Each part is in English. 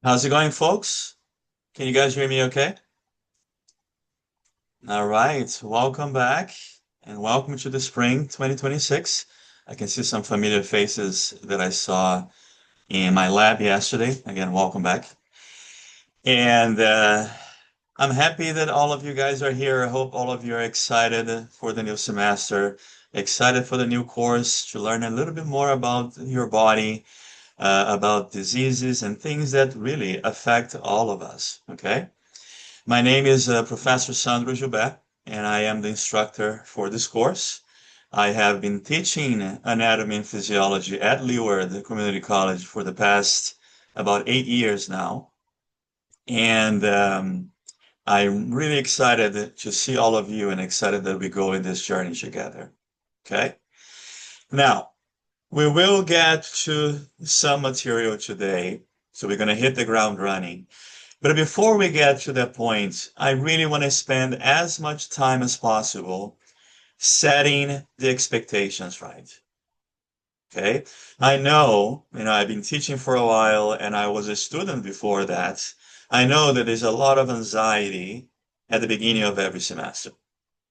How's it going, folks? Can you guys hear me okay? All right, welcome back and welcome to the spring 2026. I can see some familiar faces that I saw in my lab yesterday. Again, welcome back. And I'm happy that all of you guys are here. I hope all of you are excited for the new semester, excited for the new course to learn a little bit more about your body, about diseases and things that really affect all of us. Okay? My name is Professor Sandro Gilbert, and I am the instructor for this course. I have been teaching anatomy and physiology at Leeward Community College for the past about 8 years now. And I'm really excited to see all of you and excited that we go in this journey together. Okay? Now, we will get to some material today, so we're going to hit the ground running. But before we get to that point, I really want to spend as much time as possible setting the expectations right. Okay? I know, I've been teaching for a while and I was a student before that. I know that there's a lot of anxiety at the beginning of every semester,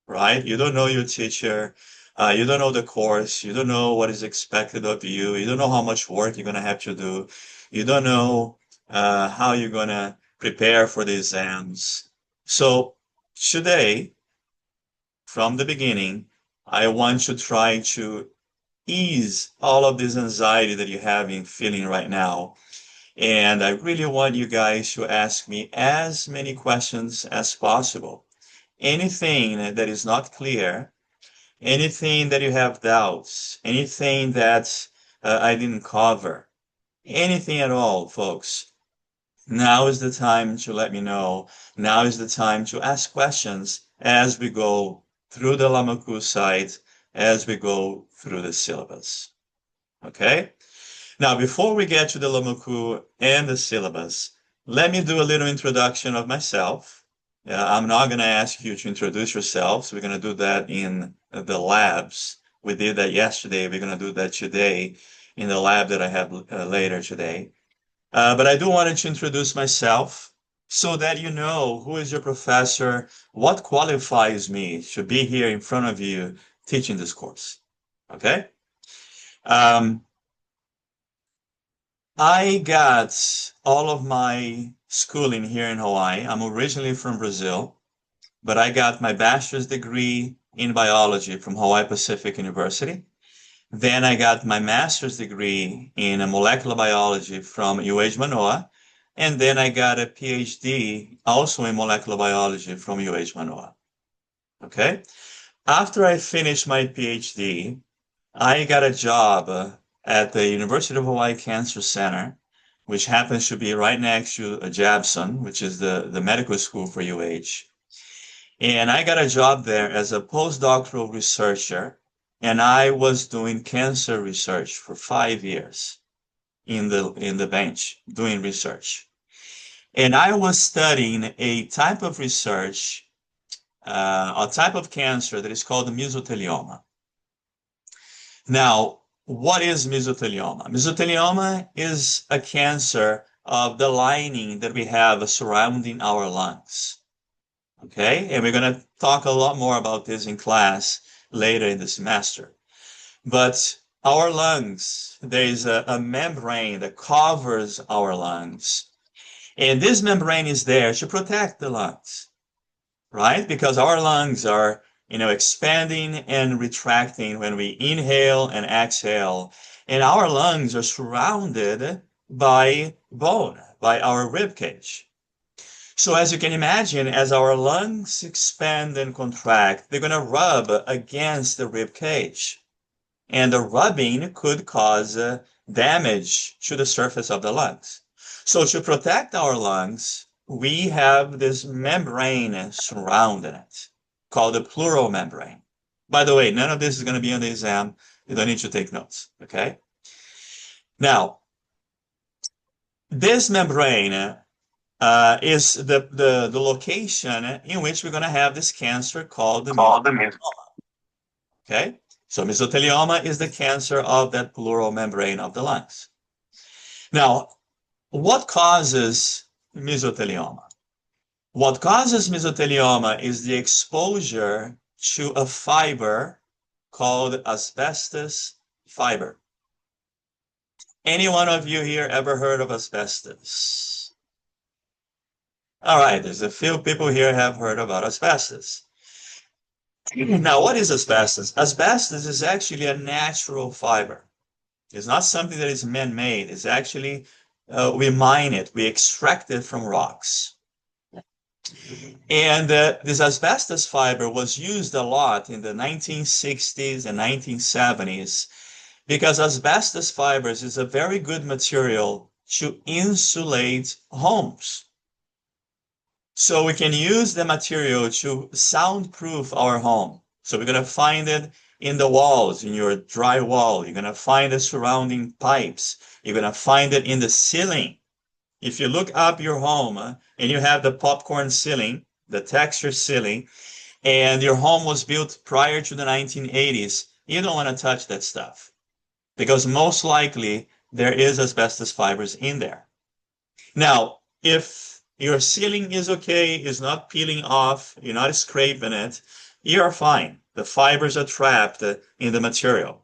right? You don't know your teacher. You don't know the course. You don't know what is expected of you. You don't know how much work you're going to have to do. You don't know how you're going to prepare for the exams. So today, from the beginning, I want to try to ease all of this anxiety that you have been feeling right now. And I really want you guys to ask me as many questions as possible. Anything that is not clear, anything that you have doubts, anything that I didn't cover, anything at all, folks. Now is the time to let me know. Now is the time to ask questions as we go through the Lamaku site, as we go through the syllabus. Okay? Now, before we get to the Lamaku and the syllabus, let me do a little introduction of myself. I'm not going to ask you to introduce yourselves. We're going to do that in the labs. We did that yesterday. We're going to do that today in the lab that I have later today. But I do want to introduce myself so that you know who is your professor, what qualifies me to be here in front of you teaching this course. Okay? Um, I got all of my schooling here in Hawaii. I'm originally from Brazil, but I got my bachelor's degree in biology from Hawaii Pacific University. Then I got my master's degree in molecular biology from UH Manoa. And then I got a PhD also in molecular biology from UH Manoa. Okay. After I finished my PhD, I got a job at the University of Hawaii Cancer Center which happens to be right next to Jabson, which is the medical school for UH. And I got a job there as a postdoctoral researcher, and I was doing cancer research for 5 years in the bench doing research. And I was studying a type of research, a type of cancer that is called mesothelioma. Now, what is mesothelioma? Mesothelioma is a cancer of the lining that we have surrounding our lungs. Okay, and we're going to talk a lot more about this in class later in the semester. But our lungs, there is a membrane that covers our lungs. And this membrane is there to protect the lungs, right? Because our lungs are, expanding and retracting when we inhale and exhale. And our lungs are surrounded by bone, by our rib cage. So as you can imagine, as our lungs expand and contract, they're going to rub against the rib cage. And the rubbing could cause damage to the surface of the lungs. So to protect our lungs, we have this membrane surrounding it, called the pleural membrane. By the way, none of this is going to be on the exam. You don't need to take notes, okay? Now, this membrane is the location in which we're going to have this cancer called the mesothelioma. Okay? So mesothelioma is the cancer of that pleural membrane of the lungs. Now, what causes mesothelioma? What causes mesothelioma is the exposure to a fiber called asbestos fiber. Any one of you here ever heard of asbestos? All right, there's a few people here have heard about asbestos. Now, what is asbestos? Asbestos is actually a natural fiber. It's not something that is man-made. It's actually, we mine it, we extract it from rocks. And this asbestos fiber was used a lot in the 1960s and 1970s because asbestos fibers is a very good material to insulate homes. So we can use the material to soundproof our home. So we're going to find it in the walls, in your drywall. You're going to find the surrounding pipes. You're going to find it in the ceiling. If you look up your home and you have the popcorn ceiling, the texture ceiling, and your home was built prior to the 1980s, you don't want to touch that stuff because most likely there is asbestos fibers in there. Now, if your ceiling is okay, is not peeling off, you're not scraping it, you're fine. The fibers are trapped in the material.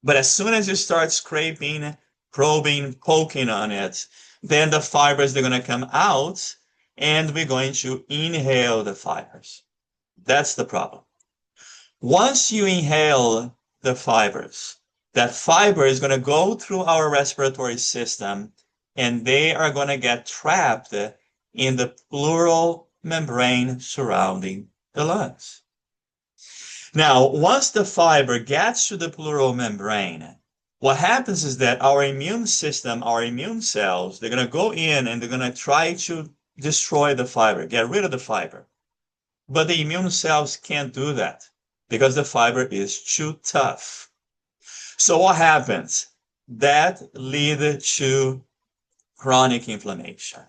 But as soon as you start scraping, probing, poking on it, then the fibers, they're going to come out and we're going to inhale the fibers. That's the problem. Once you inhale the fibers, that fiber is going to go through our respiratory system and they are going to get trapped in the pleural membrane surrounding the lungs. Now, once the fiber gets to the pleural membrane, what happens is that our immune system, our immune cells, they're going to go in and they're going to try to destroy the fiber, get rid of the fiber. But the immune cells can't do that because the fiber is too tough. So what happens? That leads to chronic inflammation.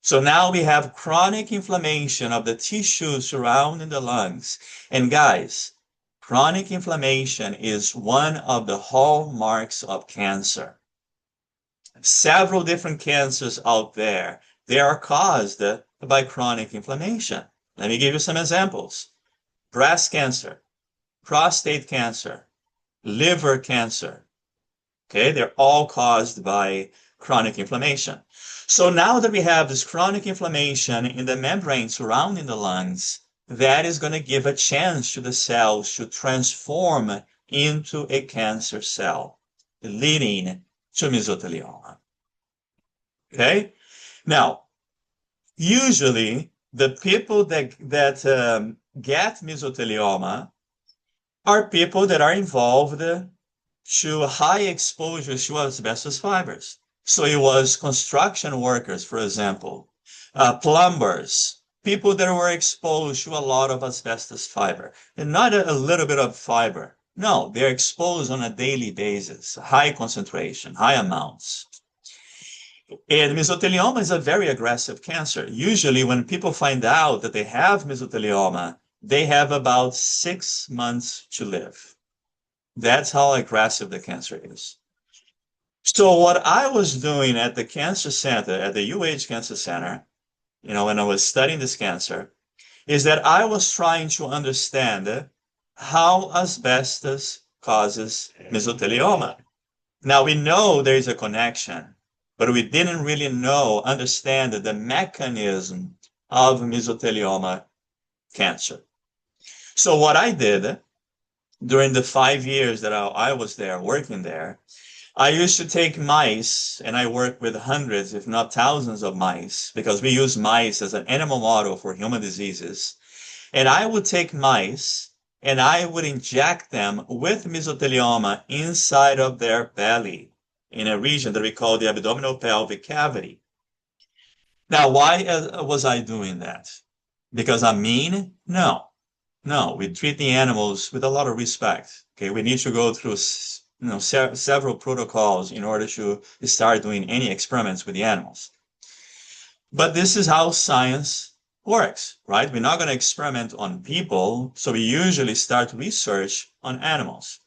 So now we have chronic inflammation of the tissue surrounding the lungs. And guys, chronic inflammation is one of the hallmarks of cancer. Several different cancers out there, they are caused by chronic inflammation. Let me give you some examples. Breast cancer, prostate cancer, liver cancer. Okay, they're all caused by chronic inflammation. So now that we have this chronic inflammation in the membrane surrounding the lungs, that is going to give a chance to the cells to transform into a cancer cell, leading to mesothelioma. Okay? Now, usually the people that get mesothelioma are people that are involved to high exposure to asbestos fibers. So it was construction workers, for example, plumbers, people that were exposed to a lot of asbestos fiber, and not a little bit of fiber. No, they're exposed on a daily basis, high concentration, high amounts. And mesothelioma is a very aggressive cancer. Usually, when people find out that they have mesothelioma, they have about 6 months to live. That's how aggressive the cancer is. So what I was doing at the cancer center, at the UH Cancer Center, when I was studying this cancer, is that I was trying to understand how asbestos causes mesothelioma. Now we know there is a connection, but we didn't really understand the mechanism of mesothelioma cancer. So what I did during the 5 years that I was there working there, I used to take mice, and I work with hundreds, if not thousands of mice, because we use mice as an animal model for human diseases. And I would take mice and I would inject them with mesothelioma inside of their belly in a region that we call the abdominal pelvic cavity. Now, why was I doing that? Because I'm mean? No. No, we treat the animals with a lot of respect. Okay, we need to go through several protocols in order to start doing any experiments with the animals. But this is how science works, right? We're not going to experiment on people, so we usually start research on animals.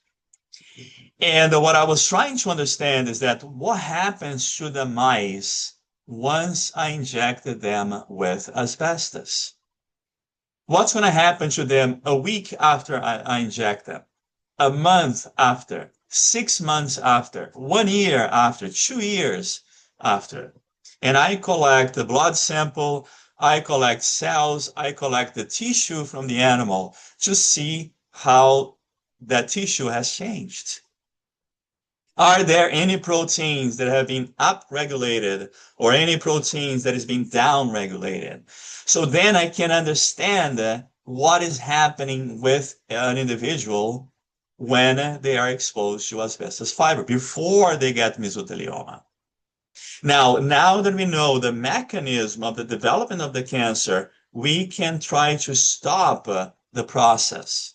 And what I was trying to understand is that what happens to the mice once I injected them with asbestos? What's going to happen to them a week after I inject them? A month after, 6 months after, 1 year after, 2 years after. And I collect the blood sample, I collect cells, I collect the tissue from the animal to see how that tissue has changed. Are there any proteins that have been upregulated or any proteins that is being downregulated? So then I can understand what is happening with an individual when they are exposed to asbestos fiber before they get mesothelioma. Now that we know the mechanism of the development of the cancer, we can try to stop the process.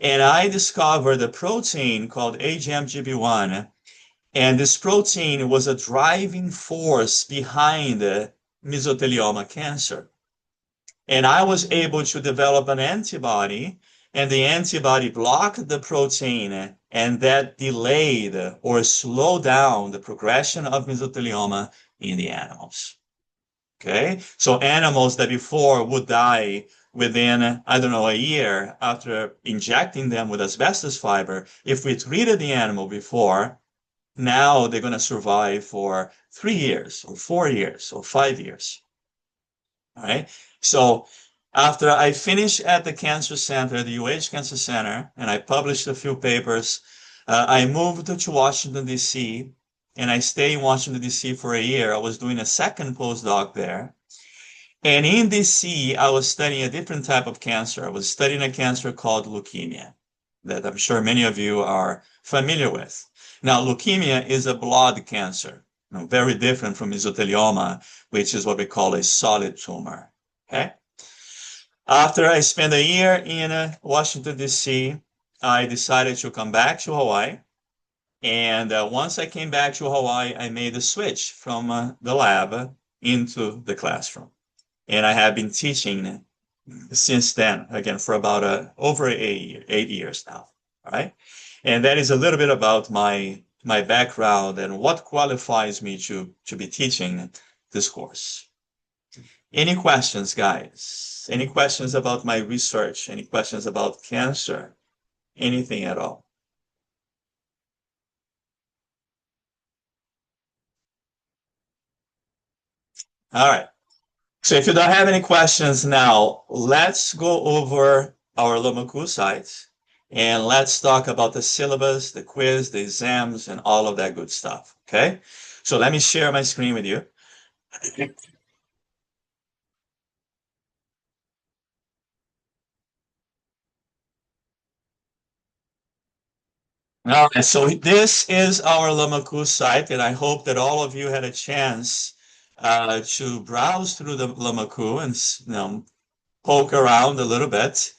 And I discovered a protein called AGMGB1, and this protein was a driving force behind mesothelioma cancer. And I was able to develop an antibody, and the antibody blocked the protein, and that delayed or slowed down the progression of mesothelioma in the animals. Okay, so animals that before would die within, I don't know, a year after injecting them with asbestos fiber, if we treated the animal before, now they're going to survive for 3 years or 4 years or 5 years. All right. So after I finished at the cancer center, the UH Cancer Center, and I published a few papers, I moved to Washington, D.C., and I stayed in Washington, D.C. for a year. I was doing a second postdoc there. And in D.C., I was studying a different type of cancer. I was studying a cancer called leukemia that I'm sure many of you are familiar with. Now, leukemia is a blood cancer, very different from mesothelioma, which is what we call a solid tumor. Okay. After I spent a year in Washington, D.C., I decided to come back to Hawaii. And once I came back to Hawaii, I made a switch from the lab into the classroom. And I have been teaching since then, again, for about over 8 years now. All right. And that is a little bit about my background and what qualifies me to be teaching this course. Any questions, guys? Any questions about my research? Any questions about cancer? Anything at all? All right. So if you don't have any questions now, let's go over our Lomoku site and let's talk about the syllabus, the quiz, the exams, and all of that good stuff. Okay? So let me share my screen with you. All right, so this is our Lamaku site, and I hope that all of you had a chance to browse through the Lamaku and poke around a little bit.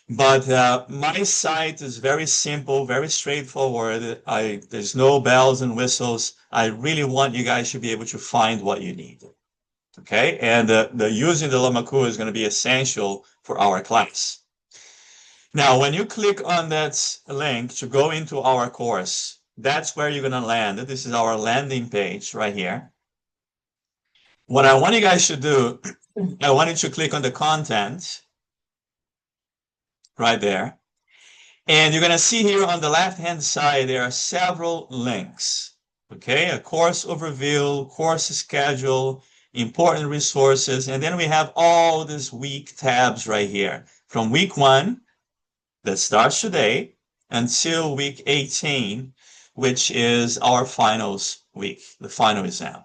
But my site is very simple, very straightforward. There's no bells and whistles. I really want you guys to be able to find what you need. Okay, and the using the Lamaku is going to be essential for our class. Now, when you click on that link to go into our course, that's where you're going to land. This is our landing page right here. What I want you guys to do, I want you to click on the content right there. And you're going to see here on the left-hand side, there are several links. Okay, a course overview, course schedule, important resources, and then we have all these week tabs right here. From week 1, that starts today, until week 18, which is our finals week, the final exam.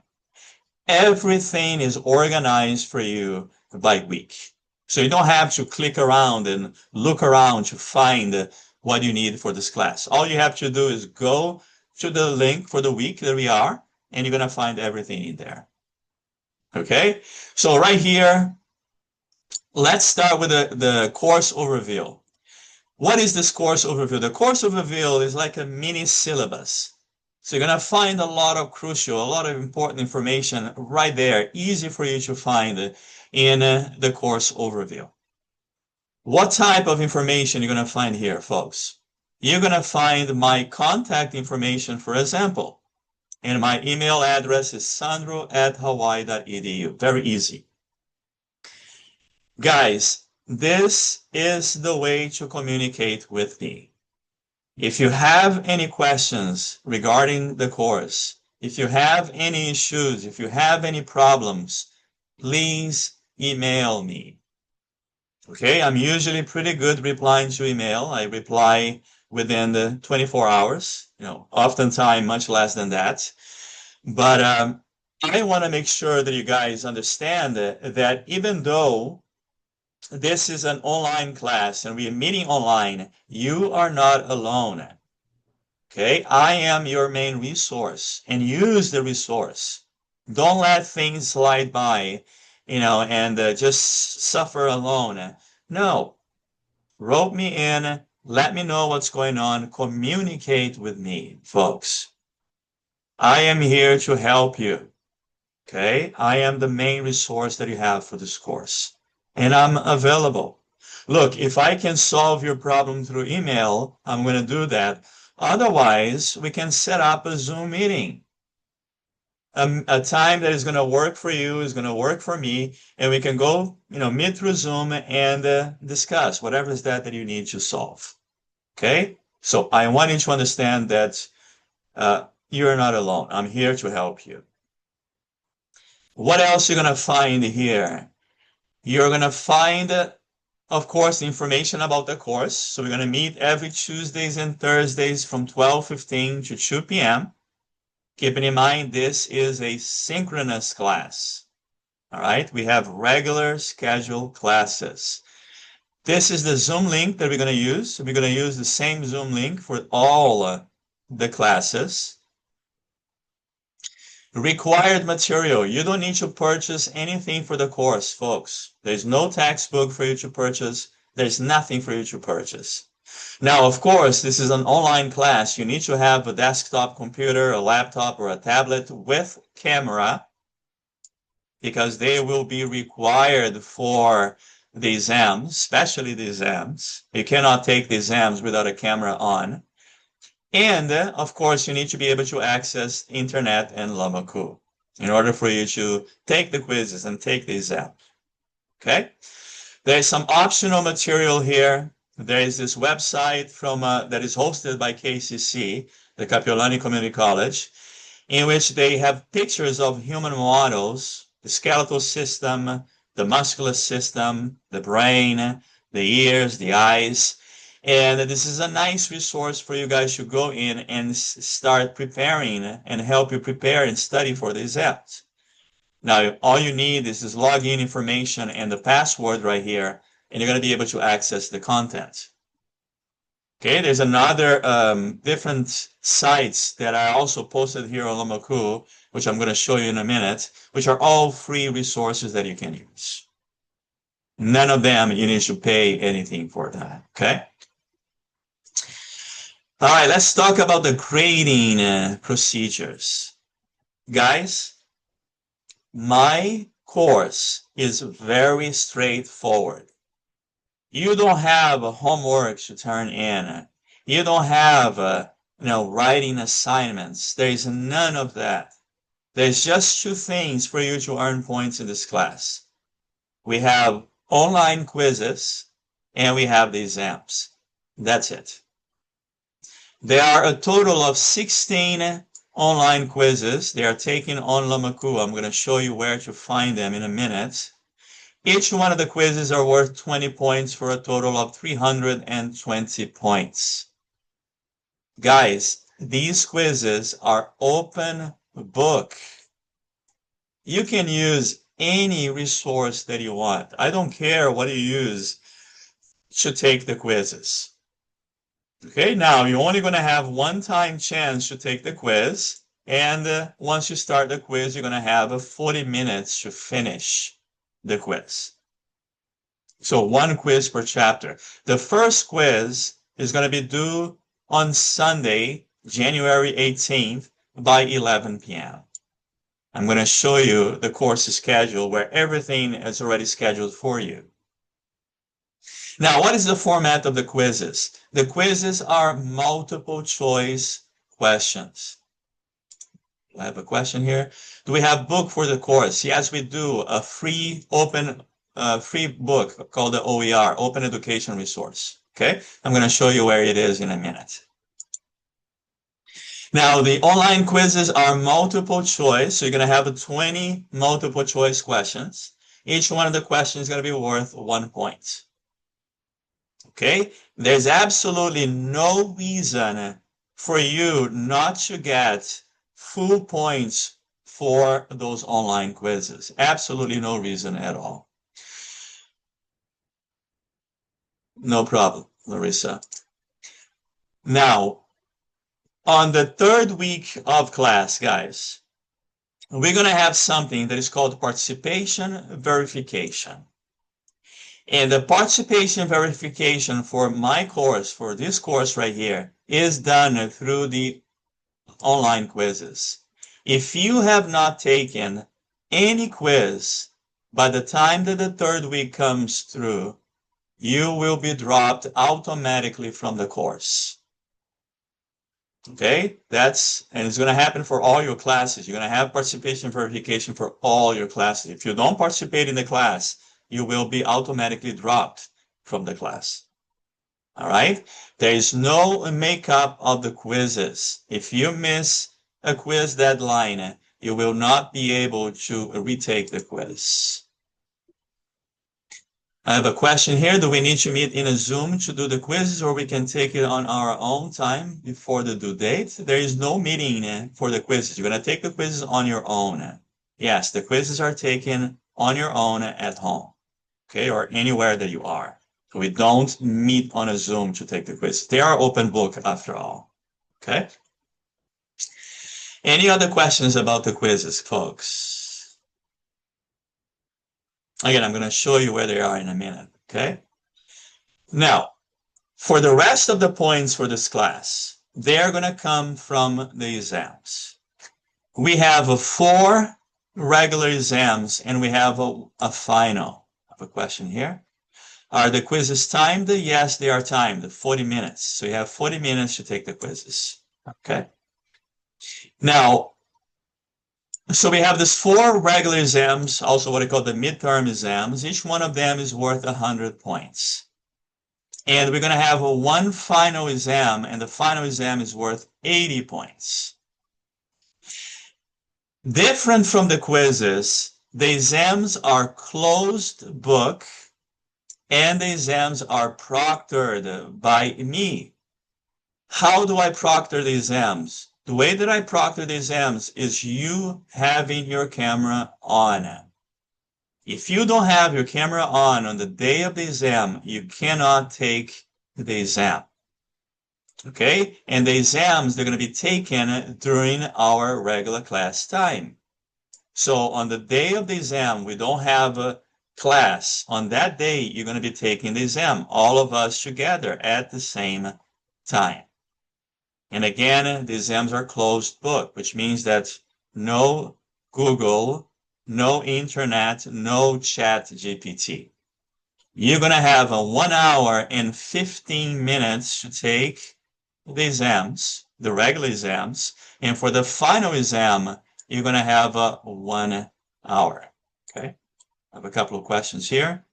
Everything is organized for you by week. So you don't have to click around and look around to find what you need for this class. All you have to do is go to the link for the week that we are, and you're going to find everything in there. Okay, so right here, let's start with the course overview. What is this course overview? The course overview is like a mini syllabus. So you're going to find a lot of crucial, a lot of important information right there, easy for you to find in the course overview. What type of information you're going to find here, folks? You're going to find my contact information, for example, and my email address is sandro@hawaii.edu. Very easy. Guys, this is the way to communicate with me. If you have any questions regarding the course, if you have any issues, if you have any problems, please email me. Okay, I'm usually pretty good replying to email. I reply within the 24 hours, oftentimes much less than that. But I want to make sure that you guys understand that even though this is an online class and we are meeting online, you are not alone. Okay, I am your main resource, and use the resource. Don't let things slide by, and just suffer alone. No, rope me in, let me know what's going on, communicate with me, folks. I am here to help you. Okay, I am the main resource that you have for this course, and I'm available. Look, if I can solve your problem through email, I'm going to do that. Otherwise, we can set up a Zoom meeting. A time that is going to work for you is going to work for me, and we can go, meet through Zoom and discuss whatever is that you need to solve. Okay? So I want you to understand that you're not alone. I'm here to help you. What else you're going to find here? You're going to find, of course, information about the course. So we're going to meet every Tuesdays and Thursdays from 12:15 to 2 p.m. Keeping in mind, this is a synchronous class. All right, we have regular scheduled classes. This is the Zoom link that we're going to use. So we're going to use the same Zoom link for all the classes. Required material. You don't need to purchase anything for the course, folks. There's no textbook for you to purchase. There's nothing for you to purchase. Now, of course, this is an online class. You need to have a desktop computer, a laptop, or a tablet with camera, because they will be required for the exams, especially the exams. You cannot take the exams without a camera on. And, of course, you need to be able to access internet and Lamaku in order for you to take the quizzes and take the exam. Okay? There's some optional material here. There is this website that is hosted by KCC, the Kapiolani Community College, in which they have pictures of human models, the skeletal system, the muscular system, the brain, the ears, the eyes. And this is a nice resource for you guys to go in and start preparing and help you prepare and study for the exams. Now, all you need is this login information and the password right here, and you're going to be able to access the content. Okay, there's another different sites that I also posted here on Lamaku, which I'm going to show you in a minute, which are all free resources that you can use. None of them you need to pay anything for that, okay? All right, let's talk about the grading procedures. Guys, my course is very straightforward. You don't have homework to turn in. You don't have, writing assignments. There is none of that. There's just two things for you to earn points in this class. We have online quizzes and we have the exams. That's it. There are a total of 16 online quizzes. They are taken on Lamaku. I'm going to show you where to find them in a minute. Each one of the quizzes are worth 20 points for a total of 320 points. Guys, these quizzes are open book. You can use any resource that you want. I don't care what you use to take the quizzes. Okay, now you're only going to have one-time chance to take the quiz, and once you start the quiz, you're going to have 40 minutes to finish the quiz. So one quiz per chapter. The first quiz is going to be due on Sunday, January 18th by 11 p.m. I'm going to show you the course schedule where everything is already scheduled for you. Now, what is the format of the quizzes? The quizzes are multiple choice questions. I have a question here. Do we have book for the course? Yes, we do. A free free book called the OER, Open Education Resource. Okay, I'm going to show you where it is in a minute. Now, the online quizzes are multiple choice, so you're going to have 20 multiple choice questions. Each one of the questions is going to be worth 1 point. Okay, there's absolutely no reason for you not to get full points for those online quizzes. Absolutely no reason at all. No problem, Larissa. Now, on the third week of class, guys, we're going to have something that is called participation verification. And the participation verification for my course, for this course right here, is done through the online quizzes. If you have not taken any quiz by the time that the third week comes through, you will be dropped automatically from the course. Okay, and it's going to happen for all your classes. You're going to have participation verification for all your classes. If you don't participate in the class, you will be automatically dropped from the class. All right? There is no makeup of the quizzes. If you miss a quiz deadline, you will not be able to retake the quiz. I have a question here. Do we need to meet in a Zoom to do the quizzes, or we can take it on our own time before the due date? There is no meeting for the quizzes. You're going to take the quizzes on your own. Yes, the quizzes are taken on your own at home, okay, or anywhere that you are. So we don't meet on a Zoom to take the quiz. They are open book after all, okay? Any other questions about the quizzes, folks? Again, I'm going to show you where they are in a minute, okay? Now, for the rest of the points for this class, they're going to come from the exams. We have 4 regular exams, and we have a final. I have a question here. Are the quizzes timed? Yes, they are timed, 40 minutes. So you have 40 minutes to take the quizzes, okay? Now, so we have these 4 regular exams, also what I call the midterm exams. Each one of them is worth 100 points. And we're going to have 1 final exam, and the final exam is worth 80 points. Different from the quizzes, the exams are closed book, and the exams are proctored by me. How do I proctor the exams? The way that I proctor the exams is you having your camera on. If you don't have your camera on the day of the exam, you cannot take the exam. Okay, and the exams, they're going to be taken during our regular class time. So on the day of the exam, we don't have a class. On that day, you're going to be taking the exam, all of us together at the same time. And again, the exams are closed book, which means that no Google, no internet, no chat GPT. You're going to have a 1 hour and 15 minutes to take the exams, the regular exams. And for the final exam, you're going to have 1 hour. Okay. I have a couple of questions here.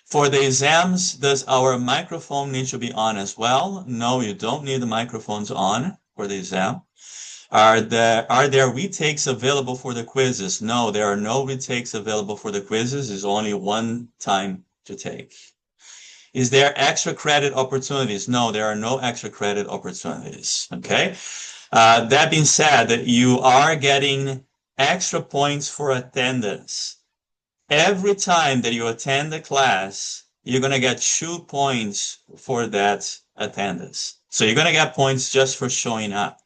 For the exams, does our microphone need to be on as well? No, you don't need the microphones on for the exam. Are there retakes available for the quizzes? No, there are no retakes available for the quizzes. There's only one time to take. Is there extra credit opportunities? No, there are no extra credit opportunities. Okay. That being said, you are getting extra points for attendance. Every time that you attend the class, you're going to get 2 points for that attendance. So you're going to get points just for showing up.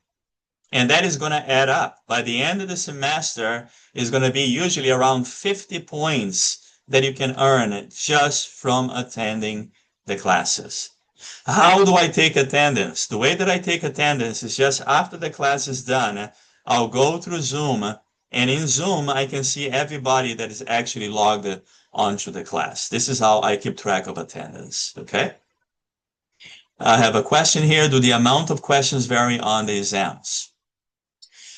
And that is going to add up. By the end of the semester, it's going to be usually around 50 points that you can earn just from attending the classes. How do I take attendance? The way that I take attendance is just after the class is done, I'll go through Zoom, and in Zoom, I can see everybody that is actually logged onto the class. This is how I keep track of attendance, okay? I have a question here. Do the amount of questions vary on the exams?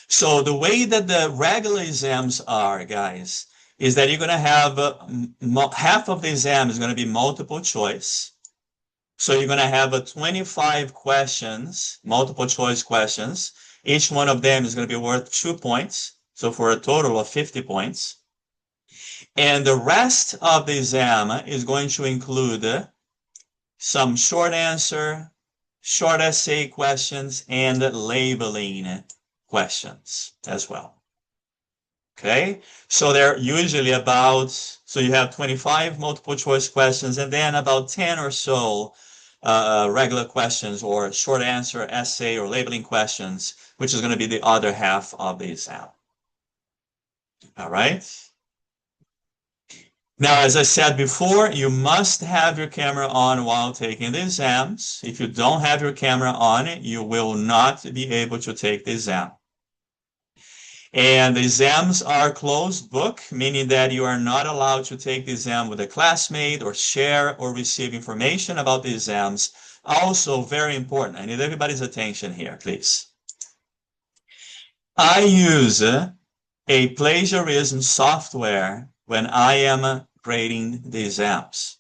So the way that the regular exams are, guys, is that you're going to have half of the exam is going to be multiple choice. So you're going to have 25 questions, multiple choice questions. Each one of them is going to be worth 2 points. So for a total of 50 points. And the rest of the exam is going to include some short answer, short essay questions, and labeling questions as well. Okay, so they're usually about, so you have 25 multiple choice questions and then about 10 or so regular questions or short answer, essay, or labeling questions, which is going to be the other half of the exam. All right. Now, as I said before, you must have your camera on while taking the exams. If you don't have your camera on, you will not be able to take the exam. And the exams are closed book, meaning that you are not allowed to take the exam with a classmate or share or receive information about the exams. Also, very important, I need everybody's attention here, please. I use a plagiarism software when I am grading the exams.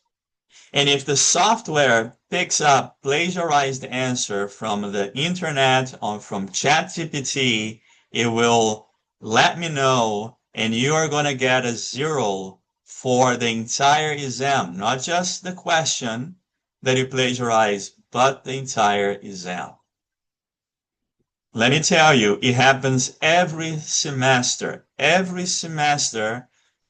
And if the software picks up plagiarized answer from the internet or from ChatGPT, it will let me know, and you are going to get a 0 for the entire exam, not just the question that you plagiarized, but the entire exam. Let me tell you, it happens every semester. Every semester,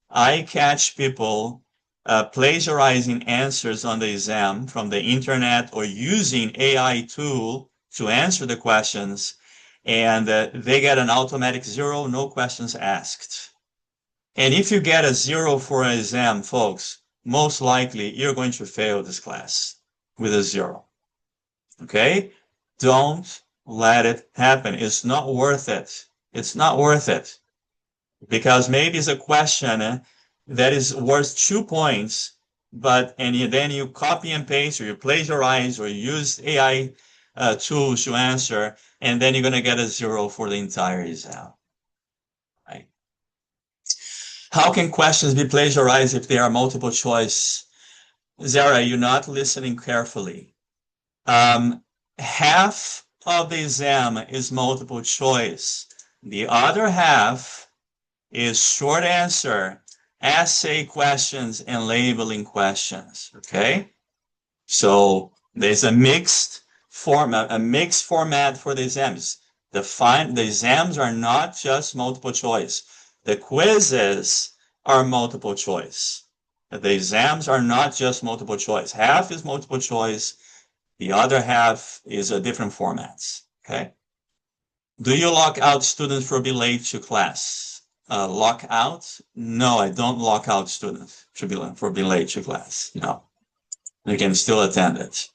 I catch people plagiarizing answers on the exam from the internet or using AI tool to answer the questions, and they get an automatic 0, no questions asked. And if you get a 0 for an exam, folks, most likely you're going to fail this class with a 0. Okay? Don't let it happen. It's not worth it. It's not worth it. Because maybe it's a question that is worth 2 points, and then you copy and paste or you plagiarize or you use AI tools to answer, and then you're going to get a 0 for the entire exam. Right? How can questions be plagiarized if they are multiple choice? Zara, you're not listening carefully. Half of the exam is multiple choice. The other half is short answer, essay questions, and labeling questions. Okay? So there's a mixed format for the exams. The exams are not just multiple choice. The quizzes are multiple choice. The exams are not just multiple choice. Half is multiple choice. The other half is a different formats, okay? Do you lock out students for being late to class? Lock out? No, I don't lock out students for being late to class. No, you can still attend it.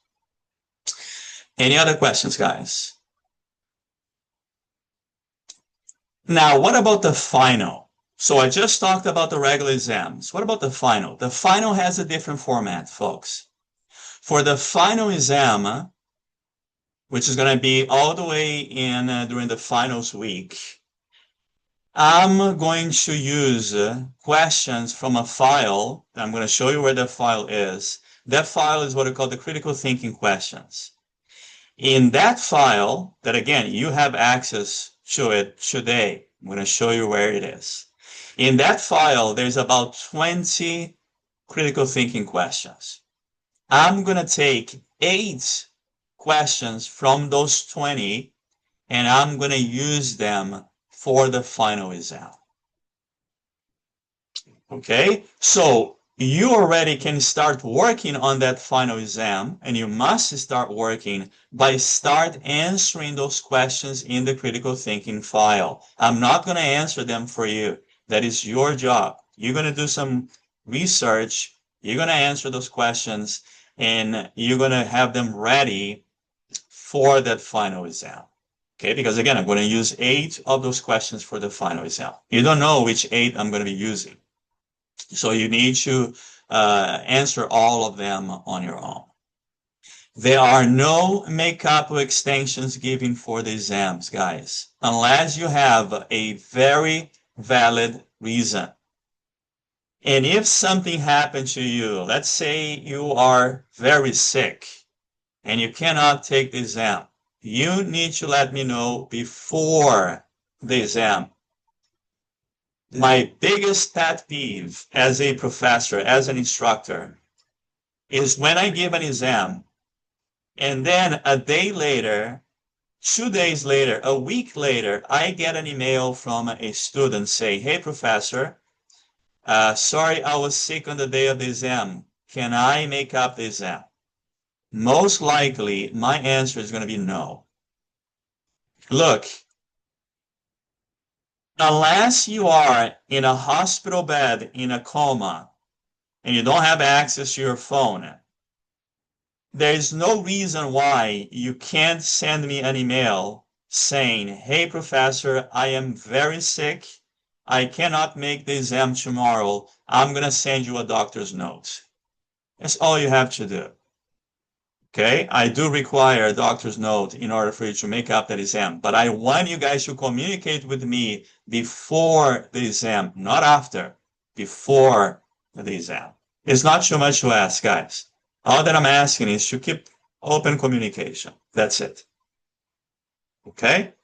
Any other questions, guys? Now, what about the final? So I just talked about the regular exams. What about the final? The final has a different format, folks. For the final exam, which is going to be all the way in during the finals week, I'm going to use questions from a file. I'm going to show you where the file is. That file is what we call the critical thinking questions. In that file, that again, you have access to it today. I'm going to show you where it is. In that file, there's about 20 critical thinking questions. I'm going to take 8 questions from those 20, and I'm going to use them for the final exam. Okay, so you already can start working on that final exam, and you must start working by start answering those questions in the critical thinking file. I'm not going to answer them for you. That is your job. You're going to do some research, you're going to answer those questions, and you're going to have them ready for that final exam. Okay, because again, I'm going to use 8 of those questions for the final exam. You don't know which 8 I'm going to be using. So you need to answer all of them on your own. There are no makeup or extensions given for the exams, guys, unless you have a very valid reason. And if something happened to you, let's say you are very sick and you cannot take the exam, you need to let me know before the exam. My biggest pet peeve as a professor, as an instructor, is when I give an exam and then a day later, 2 days later, a week later, I get an email from a student saying, hey, professor, sorry, I was sick on the day of the exam. Can I make up the exam? Most likely, my answer is going to be no. Look, unless you are in a hospital bed in a coma and you don't have access to your phone, there is no reason why you can't send me an email saying, hey, professor, I am very sick. I cannot make the exam tomorrow. I'm going to send you a doctor's note. That's all you have to do. Okay, I do require a doctor's note in order for you to make up that exam, but I want you guys to communicate with me before the exam, not after, before the exam. It's not too much to ask, guys. All that I'm asking is to keep open communication. That's it. Okay?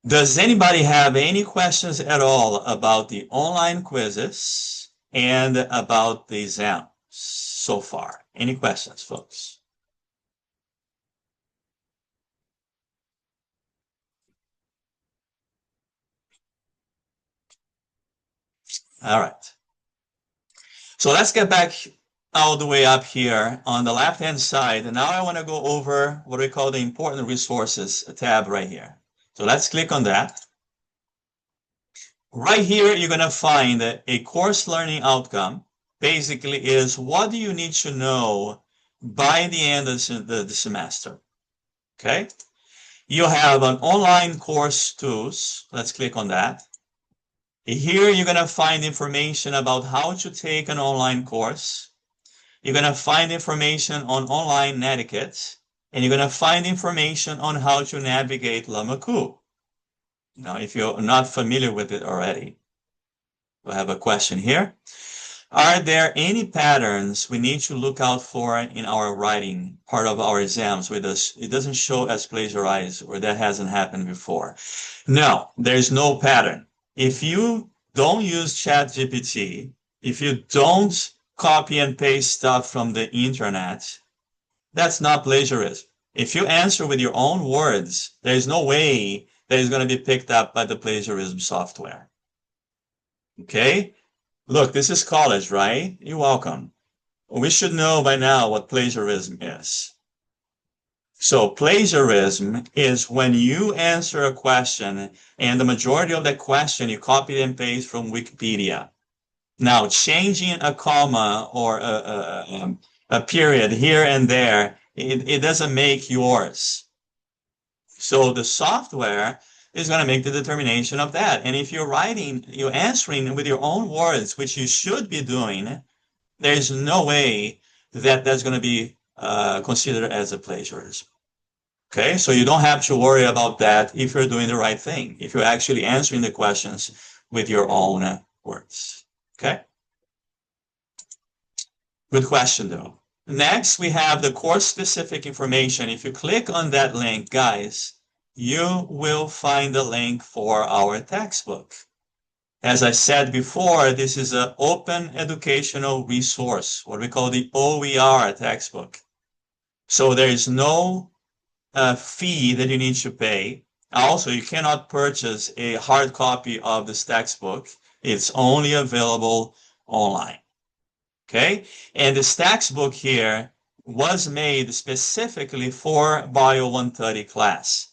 Does anybody have any questions at all about the online quizzes and about the exam so far? Any questions, folks? All right. So let's get back all the way up here on the left-hand side. And now I want to go over what we call the important resources tab right here. So let's click on that. Right here, you're going to find a course learning outcome. Basically is what do you need to know by the end of the semester. Okay. You have an online course tools. Let's click on that. Here, you're going to find information about how to take an online course. You're going to find information on online netiquette, and you're going to find information on how to navigate Lamaku. Now, if you're not familiar with it already, we have a question here. Are there any patterns we need to look out for in our writing part of our exams with us? It doesn't show as plagiarized or that hasn't happened before. No, there's no pattern. If you don't use ChatGPT, if you don't copy and paste stuff from the internet, that's not plagiarism. If you answer with your own words, there's no way that it's going to be picked up by the plagiarism software. Okay? Look, this is college, right? You're welcome. we should know by now what plagiarism is. So plagiarism is when you answer a question and the majority of that question you copy and paste from Wikipedia. Now, changing a comma or a period here and there, it doesn't make yours. So the software is going to make the determination of that. And if you're answering with your own words, which you should be doing, there's no way that that's going to be considered as a plagiarism. Okay, so you don't have to worry about that if you're doing the right thing, if you're actually answering the questions with your own words. Okay, good question though. Next, we have the course-specific information. If you click on that link, guys, you will find the link for our textbook. As I said before, this is an open educational resource, what we call the OER textbook. So there is no fee that you need to pay. Also, you cannot purchase a hard copy of this textbook. It's only available online. Okay? And this textbook here was made specifically for Bio 130 class.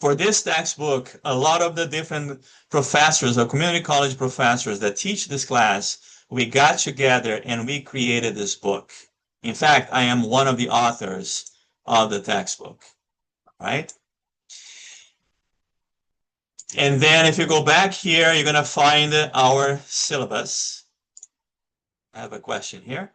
For this textbook, a lot of the different professors or community college professors that teach this class, we got together and we created this book. In fact, I am one of the authors of the textbook, right? And then if you go back here, you're going to find our syllabus. I have a question here.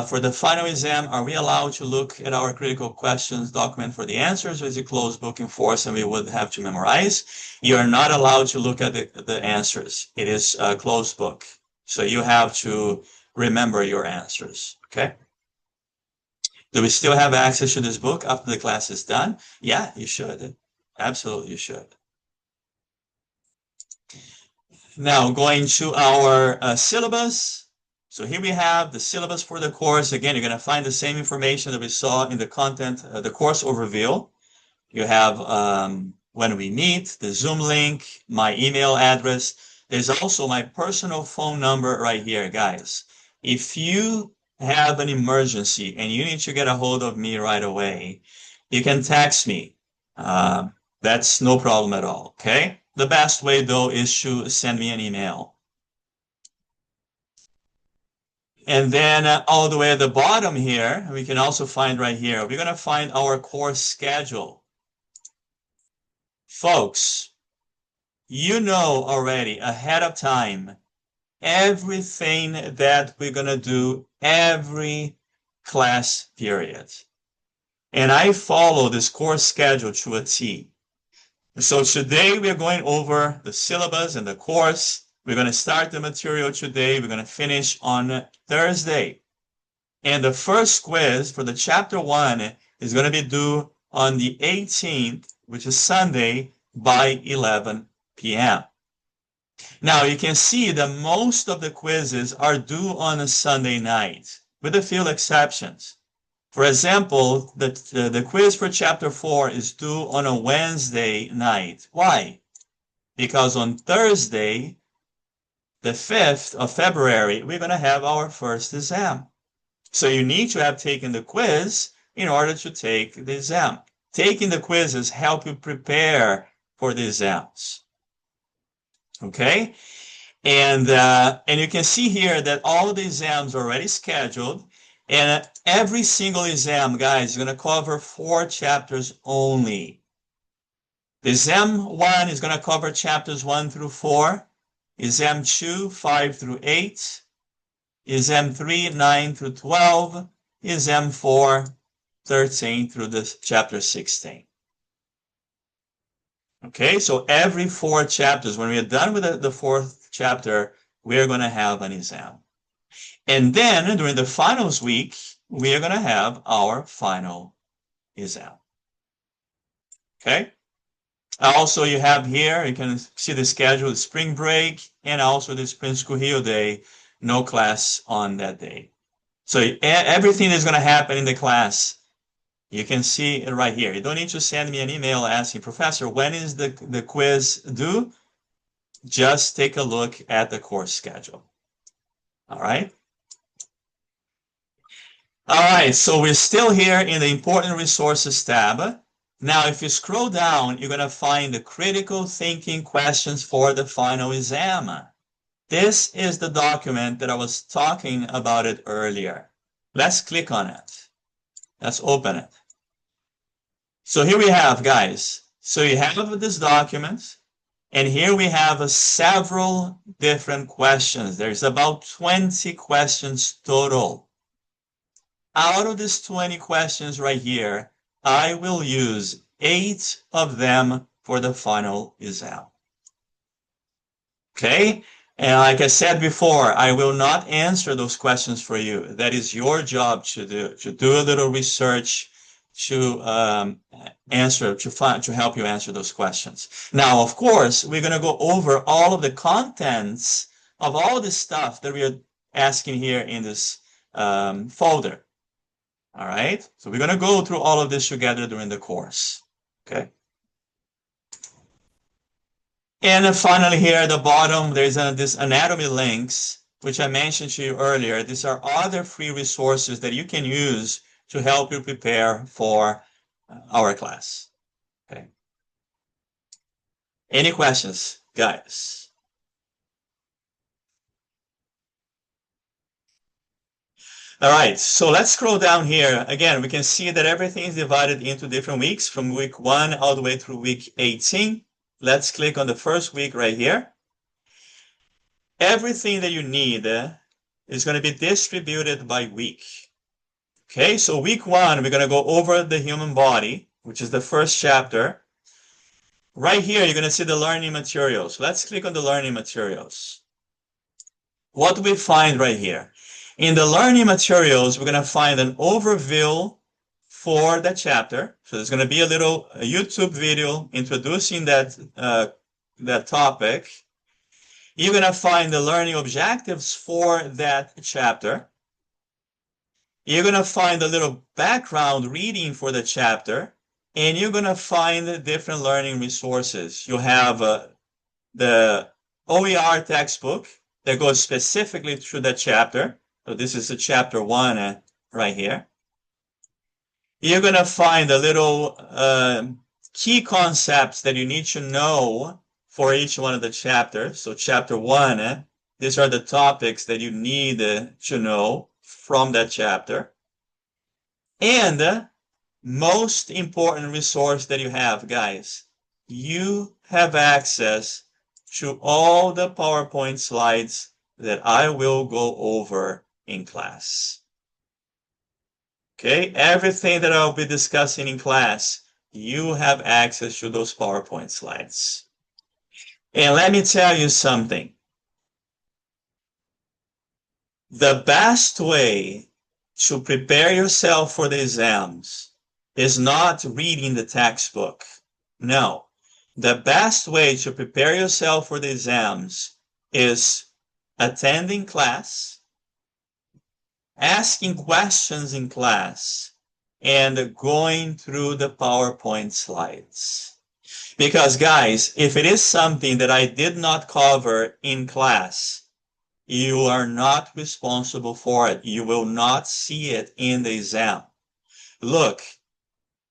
For the final exam, are we allowed to look at our critical questions document for the answers, or is it closed book in force and we would have to memorize? You are not allowed to look at the answers. It is a closed book. So you have to remember your answers, okay? Do we still have access to this book after the class is done? Yeah, you should. Absolutely, you should. Now, going to our syllabus. So here we have the syllabus for the course. Again, you're going to find the same information that we saw in the content, the course overview. You have when we meet, the Zoom link, my email address. There's also my personal phone number right here, guys. If you have an emergency and you need to get a hold of me right away, you can text me. That's no problem at all, okay? The best way, though, is to send me an email. And then all the way at the bottom here, we can also find right here, we're going to find our course schedule. Folks, you know already ahead of time everything that we're going to do every class period. And I follow this course schedule to a T. So today we are going over the syllabus and the course. We're going to start the material today. We're going to finish on Thursday. And the first quiz for the chapter 1 is going to be due on the 18th, which is Sunday, by 11 p.m. Now, you can see that most of the quizzes are due on a Sunday night, with a few exceptions. For example, the quiz for chapter 4 is due on a Wednesday night. Why? Because on Thursday, the 5th of February, we're going to have our first exam. So you need to have taken the quiz in order to take the exam. Taking the quizzes help you prepare for the exams. Okay? And you can see here that all the exams are already scheduled. And every single exam, guys, is going to cover 4 chapters only. The exam 1 is going to cover chapters 1 through 4. Exam 2, 5 through 8. Exam 3, 9 through 12. Exam 4, 13 through the chapter 16. Okay, so every 4 chapters, when we are done with the 4th chapter, we are going to have an exam. And then during the finals week, we are going to have our final exam. Okay? Also, you have here, you can see the schedule, the spring break, and also this Prince Kuhio Day, no class on that day. So everything that's going to happen in the class, you can see it right here. You don't need to send me an email asking, Professor, when is the quiz due? Just take a look at the course schedule. All right? All right, so we're still here in the Important Resources tab. Now, if you scroll down, you're going to find the critical thinking questions for the final exam. This is the document that I was talking about it earlier. Let's click on it. Let's open it. So here we have, guys. So you have this document, and here we have several different questions. There's about 20 questions total. Out of these 20 questions right here, I will use 8 of them for the final exam. Okay? And like I said before, I will not answer those questions for you. That is your job to do a little research to help you answer those questions. Now, of course, we're going to go over all of the contents of all the stuff that we are asking here in this folder. All right, so we're going to go through all of this together during the course. Okay. And finally here at the bottom, there's this anatomy links, which I mentioned to you earlier. These are other free resources that you can use to help you prepare for our class. Okay. Any questions, guys? All right, so let's scroll down here. Again, we can see that everything is divided into different weeks from week 1 all the way through week 18. Let's click on the first week right here. Everything that you need is going to be distributed by week. Okay, so week 1, we're going to go over the human body, which is the first chapter. Right here, you're going to see the learning materials. Let's click on the learning materials. What do we find right here? In the learning materials, we're going to find an overview for that chapter. So there's going to be a little YouTube video introducing that topic. You're going to find the learning objectives for that chapter. You're going to find a little background reading for the chapter. And you're going to find different learning resources. You have the OER textbook that goes specifically through that chapter. So this is the chapter 1 right here. You're going to find the little key concepts that you need to know for each one of the chapters. So chapter 1, these are the topics that you need to know from that chapter. And most important resource that you have, guys, you have access to all the PowerPoint slides that I will go over in class. Okay, everything that I'll be discussing in class, you have access to those PowerPoint slides. And let me tell you something. The best way to prepare yourself for the exams is not reading the textbook. No. The best way to prepare yourself for the exams is attending class, asking questions in class, and going through the PowerPoint slides. Because, guys, if it is something that I did not cover in class, you are not responsible for it. You will not see it in the exam. Look,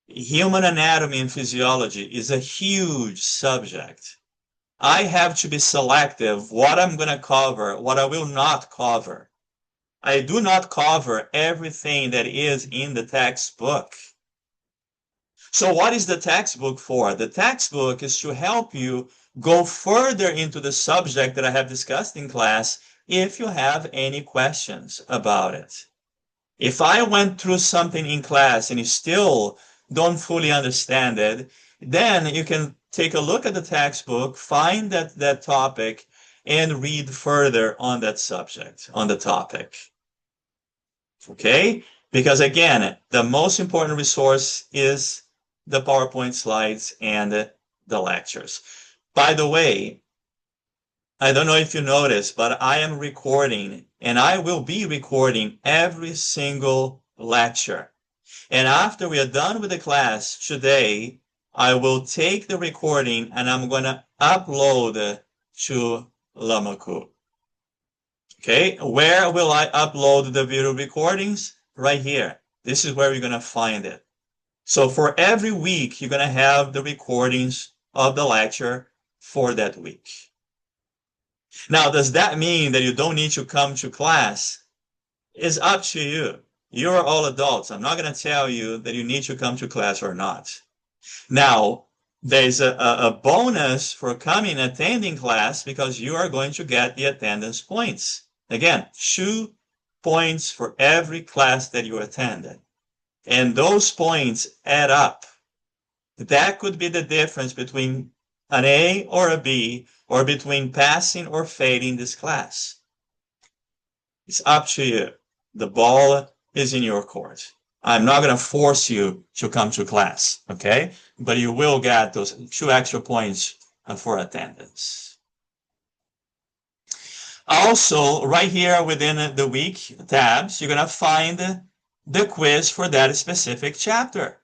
human anatomy and physiology is a huge subject. I have to be selective what I'm going to cover, what I will not cover. I do not cover everything that is in the textbook. So what is the textbook for? The textbook is to help you go further into the subject that I have discussed in class if you have any questions about it. If I went through something in class and you still don't fully understand it, then you can take a look at the textbook, find that topic, and read further on that subject, on the topic. Okay? Because again, the most important resource is the PowerPoint slides and the lectures. By the way, I don't know if you noticed, but I am recording, and I will be recording every single lecture. And after we are done with the class today, I will take the recording and I'm going to upload to Lamaku. Okay, where will I upload the video recordings? right here. This is where you're going to find it. So for every week, you're going to have the recordings of the lecture for that week. Now, does that mean that you don't need to come to class? It's up to you. You're all adults. I'm not going to tell you that you need to come to class or not. Now, there's a bonus for coming attending class because you are going to get the attendance points. Again, 2 points for every class that you attended. And those points add up. That could be the difference between an A or a B, or between passing or failing this class. It's up to you. The ball is in your court. I'm not going to force you to come to class, okay? But you will get those 2 extra points for attendance. Also, right here within the week tabs, you're going to find the quiz for that specific chapter.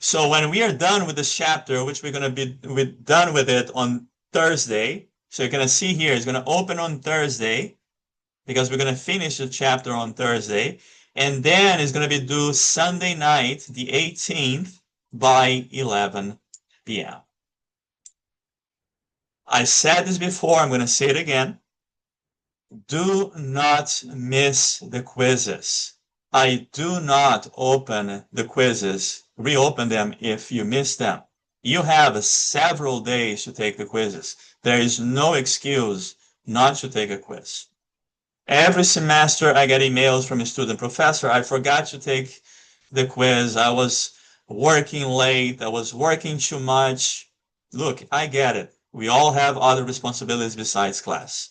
So when we are done with this chapter, which we're going to be done with it on Thursday, so you're going to see here, it's going to open on Thursday, because we're going to finish the chapter on Thursday, and then it's going to be due Sunday night, the 18th, by 11 p.m. I said this before, I'm going to say it again. Do not miss the quizzes. I do not open the quizzes, reopen them if you miss them. You have several days to take the quizzes. There is no excuse not to take a quiz. Every semester I get emails from a student, professor, I forgot to take the quiz. I was working late. I was working too much. Look, I get it. We all have other responsibilities besides class.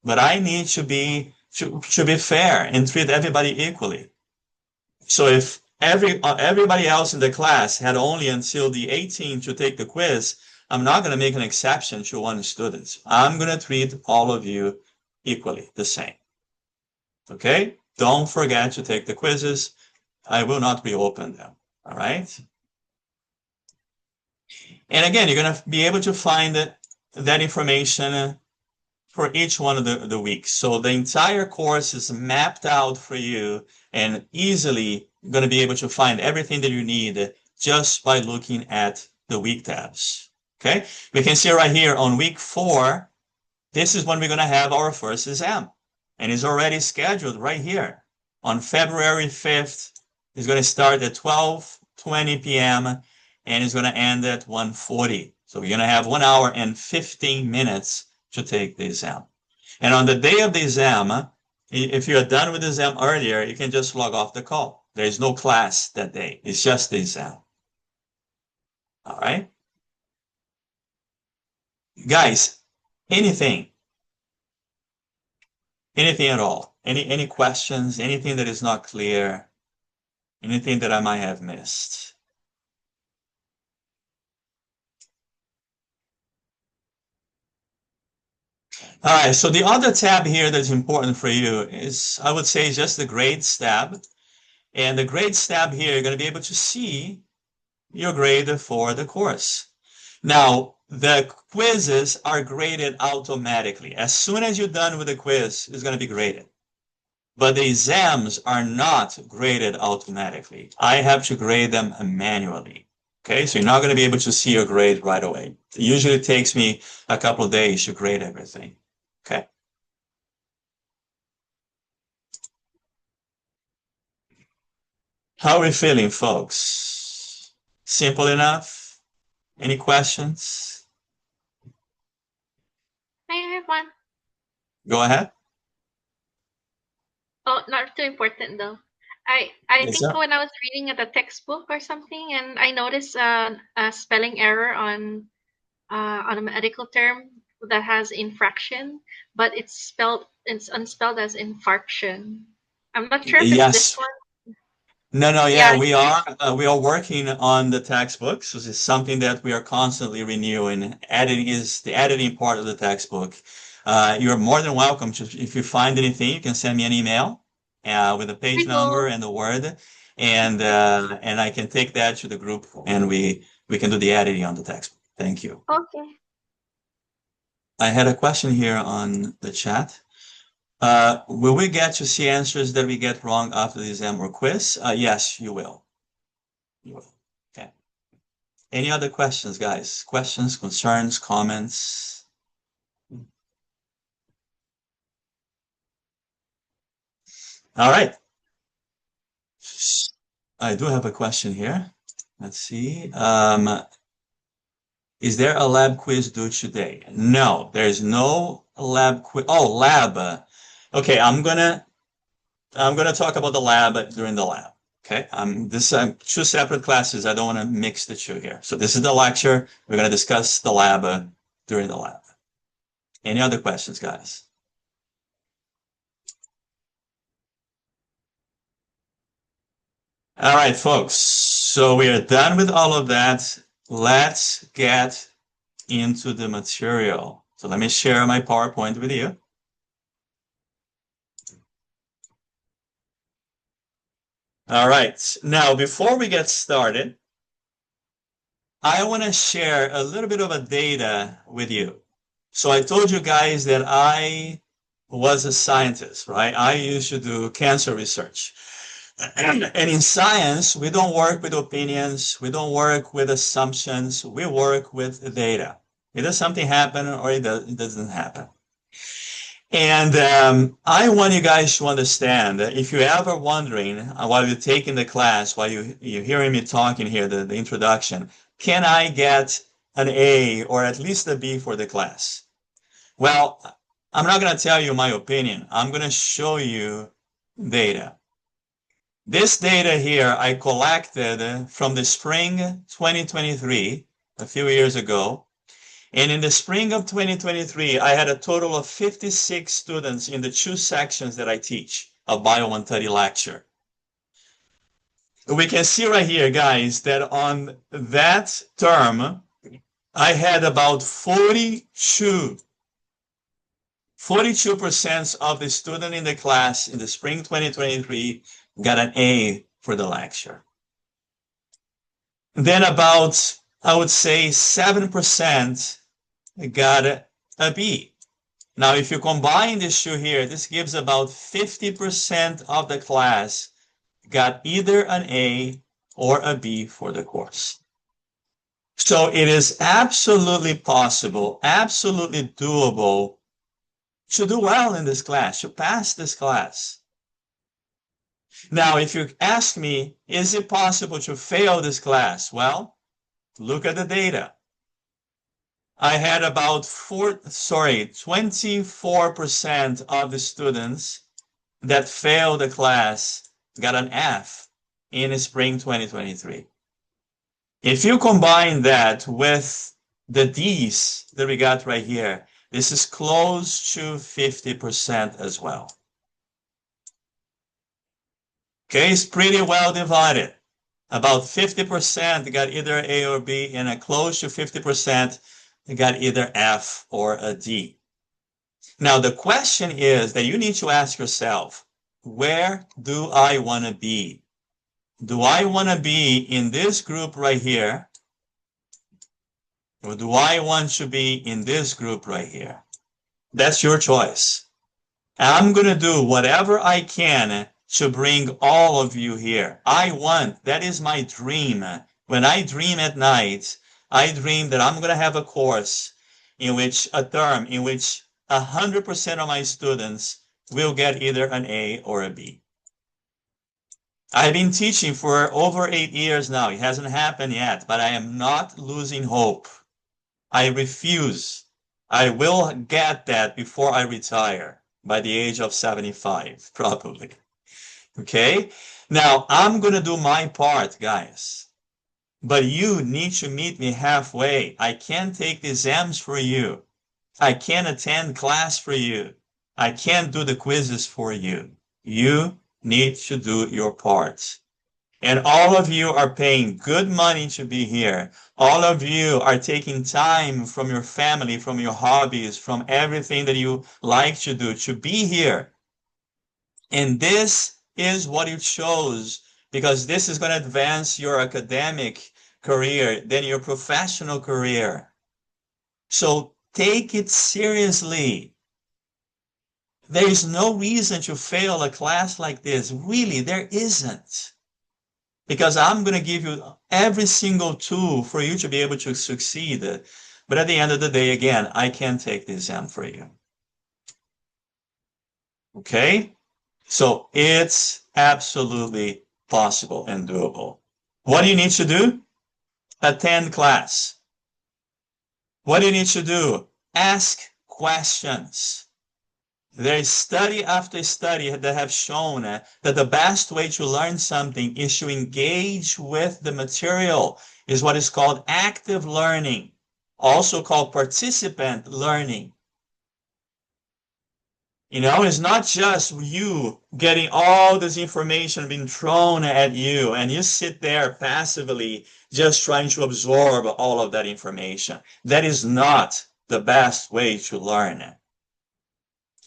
But I need to be fair and treat everybody equally. So if everybody else in the class had only until the 18th to take the quiz, I'm not going to make an exception to one student. I'm going to treat all of you equally, the same. Okay? Don't forget to take the quizzes. I will not reopen them. All right? And again, you're going to be able to find that information for each one of the weeks. So the entire course is mapped out for you and easily going to be able to find everything that you need just by looking at the week tabs. Okay? We can see right here on week 4, this is when we're going to have our first exam. And it's already scheduled right here. On February 5th, it's going to start at 12:20 p.m. and it's going to end at 1:40. So you're going to have 1 hour and 15 minutes to take the exam. And on the day of the exam, if you're done with the exam earlier, you can just log off the call. There is no class that day. It's just the exam. All right? Guys, anything at all, any questions, anything that is not clear, anything that I might have missed? All right, so the other tab here that's important for you is, I would say, just the grades tab. And the grades tab here, you're going to be able to see your grade for the course. Now, the quizzes are graded automatically. As soon as you're done with the quiz, it's going to be graded. But the exams are not graded automatically. I have to grade them manually. Okay, so you're not going to be able to see your grade right away. It usually takes me a couple of days to grade everything. Okay. How are we feeling, folks? Simple enough? Any questions? I have one. Go ahead. Oh, not too important though. I Yes, think sir. when I was reading at a textbook or something, and I noticed a spelling error on a medical term that has infraction, but it's unspelled as infarction. I'm not sure if it's this Yes. one. No, Yeah, yeah, we are working on the textbooks. So this is something that we are constantly renewing. Editing is the editing part of the textbook. You're more than welcome to, if you find anything, you can send me an email with the page we number go. and the word, and I can take that to the group and we can do the editing on the textbook. Thank you. Okay. I had a question here on the chat. Will we get to see answers that we get wrong after the exam or quiz? Yes, you will. You will. Okay. Any other questions, guys? Questions, concerns, comments? All right. I do have a question here. Let's see. Is there a lab quiz due today? No, there's no lab quiz. Oh, lab. Okay, I'm gonna talk about the lab during the lab. Okay, this two separate classes. I don't want to mix the two here. So this is the lecture. We're gonna discuss the lab during the lab. Any other questions, guys? All right, folks. So we are done with all of that. Let's get into the material. So let me share my PowerPoint with you. All right. Now, before we get started, I want to share a little bit of a data with you. So I told you guys that I was a scientist, right? I used to do cancer research. And in science, we don't work with opinions, we don't work with assumptions, we work with data. Either something happen or it doesn't happen. And I want you guys to understand that if you're ever wondering while you're taking the class, while you're hearing me talking here, the introduction, can I get an A or at least a B for the class? Well, I'm not going to tell you my opinion. I'm going to show you data. This data here I collected from the spring 2023, a few years ago. And in the spring of 2023, I had a total of 56 students in the two sections that I teach, a Bio 130 lecture. We can see right here, guys, that on that term, I had about 42% of the student in the class in the spring 2023 got an A for the lecture. Then about, I would say, 7% got a B. Now, if you combine these two here, this gives about 50% of the class got either an A or a B for the course. So it is absolutely possible, absolutely doable to do well in this class, to pass this class. Now, if you ask me, is it possible to fail this class? Well, look at the data. I had about 24% of the students that failed the class got an F in spring 2023. If you combine that with the D's that we got right here, this is close to 50% as well. Okay, it's pretty well divided. About 50% got either A or B, and a close to 50% got either F or a D. Now, the question is that you need to ask yourself, where do I want to be? Do I want to be in this group right here? Or do I want to be in this group right here? That's your choice. I'm going to do whatever I can to bring all of you here. That is my dream. When I dream at night, I dream that I'm going to have a course in which 100% of my students will get either an A or a B. I've been teaching for over 8 years now. It hasn't happened yet, but I am not losing hope. I refuse. I will get that before I retire by the age of 75, probably. Okay? Now, I'm going to do my part, guys. But you need to meet me halfway. I can't take the exams for you. I can't attend class for you. I can't do the quizzes for you. You need to do your part. And all of you are paying good money to be here. All of you are taking time from your family, from your hobbies, from everything that you like to do to be here. And this is what you chose, because this is going to advance your academic career, then your professional career. So take it seriously. There is no reason to fail a class like this. Really, there isn't. Because I'm going to give you every single tool for you to be able to succeed. But at the end of the day, again, I can't take the exam for you. Okay? So it's absolutely possible and doable. What do you need to do? Attend class. What do you need to do? Ask questions. There is study after study that have shown that the best way to learn something is to engage with the material, is what is called active learning, also called participant learning. It's not just you getting all this information being thrown at you and you sit there passively just trying to absorb all of that information. That is not the best way to learn.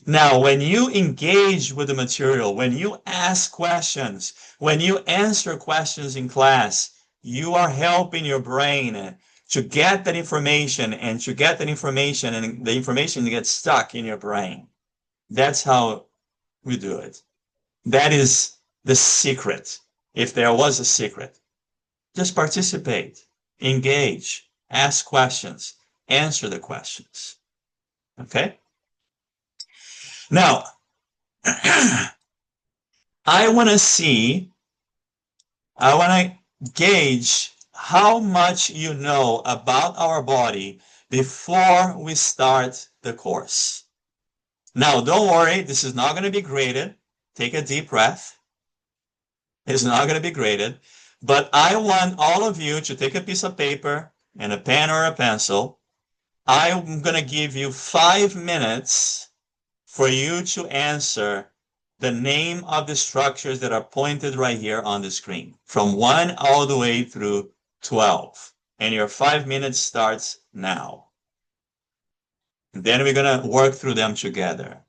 Now, when you engage with the material, when you ask questions, when you answer questions in class, you are helping your brain to get that information and the information gets stuck in your brain. That's how we do it. That is the secret. If there was a secret, just participate, engage, ask questions, answer the questions. Okay? Now, I want to gauge how much you know about our body before we start the course. Now, don't worry, this is not going to be graded. Take a deep breath. It's not going to be graded, but I want all of you to take a piece of paper and a pen or a pencil. I'm going to give you 5 minutes for you to answer the name of the structures that are pointed right here on the screen, from 1 all the way through 12. And your 5 minutes starts now. And then we're going to work through them together.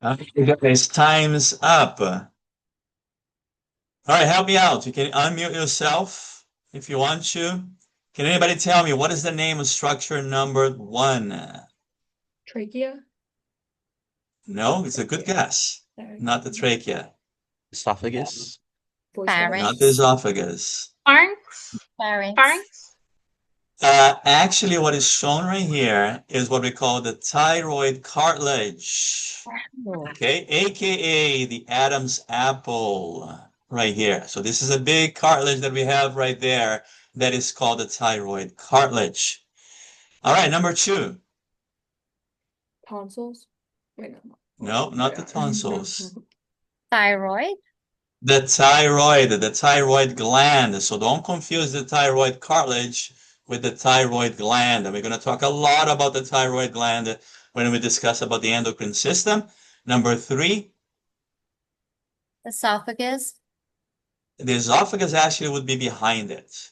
Guys, time's up. All right, help me out. You can unmute yourself if you want to. Can anybody tell me what is the name of structure number 1? Trachea? No, it's a good guess. Not the trachea, Esophagus. Voice Pharynx. not the esophagus. Pharynx? Pharynx. Pharynx? Actually, what is shown right here is what we call the thyroid cartilage. Okay, aka the Adam's apple right here. So this is a big cartilage that we have right there that is called the thyroid cartilage. All right, number 2. Tonsils? Wait, no. No, not the tonsils. Thyroid. The thyroid gland. So don't confuse the thyroid cartilage with the thyroid gland. And we're going to talk a lot about the thyroid gland when we discuss about the endocrine system. Number 3, Esophagus. the esophagus actually would be behind it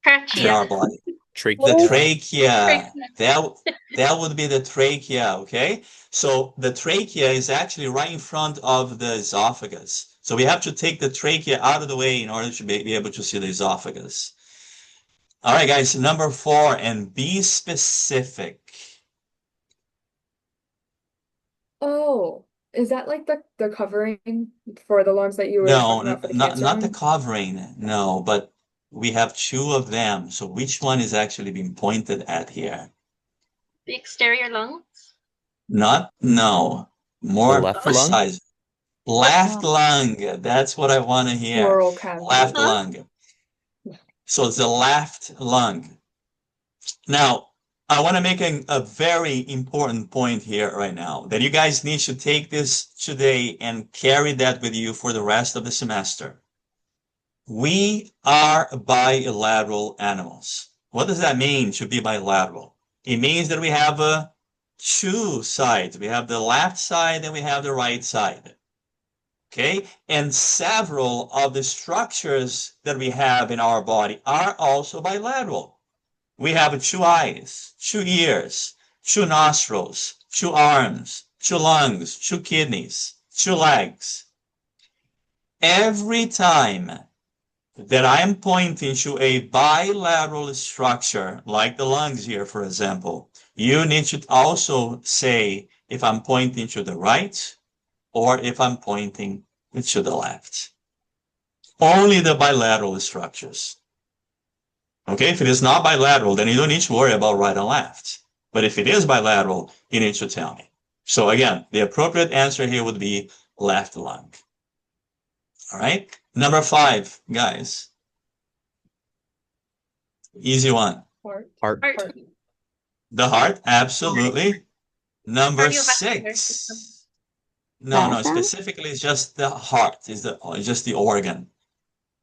in Trachea. our body. Trachea. The trachea, Trachea. that would be the trachea, okay? So the trachea is actually right in front of the esophagus. So we have to take the trachea out of the way in order to be able to see the esophagus. All right, guys, number 4, and be specific. Oh, is that like the covering for the lungs that you were No, talking about for the not the cancer? covering, no, but we have 2 of them. So which one is actually being pointed at here? The exterior lungs? No, more left lung? precise. Left lung, that's what I want to hear. Pleural cavity. Left Huh? lung. So it's the left lung. Now, I want to make a very important point here right now, that you guys need to take this today and carry that with you for the rest of the semester. We are bilateral animals. What does that mean, to be bilateral? It means that we have 2 sides. We have the left side and we have the right side. Okay, and several of the structures that we have in our body are also bilateral. We have 2 eyes, 2 ears, 2 nostrils, 2 arms, 2 lungs, 2 kidneys, 2 legs. Every time that I'm pointing to a bilateral structure, like the lungs here, for example, you need to also say if I'm pointing to the right or if I'm pointing to the left. Only the bilateral structures. Okay, if it is not bilateral, then you don't need to worry about right and left. But if it is bilateral, you need to tell me. So again, the appropriate answer here would be left lung. All right, number 5, guys. Easy one. Heart. Heart. Heart. The heart, absolutely. Number Cardiovascular system. 6. No, specifically it's just the heart, is just the organ.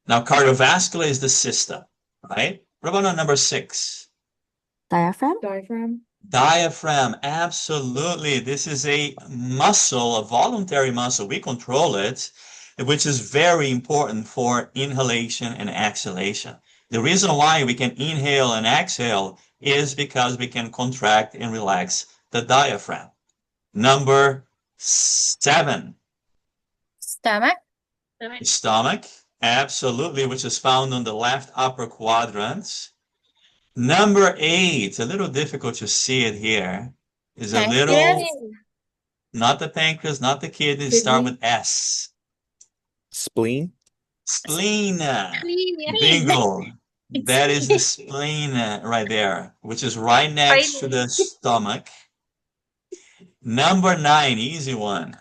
Now cardiovascular is the system, right? What about on number 6? Diaphragm? Diaphragm. Diaphragm, absolutely. This is a muscle, a voluntary muscle. We control it, which is very important for inhalation and exhalation. The reason why we can inhale and exhale is because we can contract and relax the diaphragm. Number 7. Stomach. Stomach, absolutely, which is found on the left upper quadrant. Number 8, a little difficult to see it here, is a little, Pancreas. not the pancreas, not the kidney, start with S. Spleen. Spleen. Spleen, yeah. Bingo. That is the spleen right there, which is right next to the stomach. Number 9, easy one.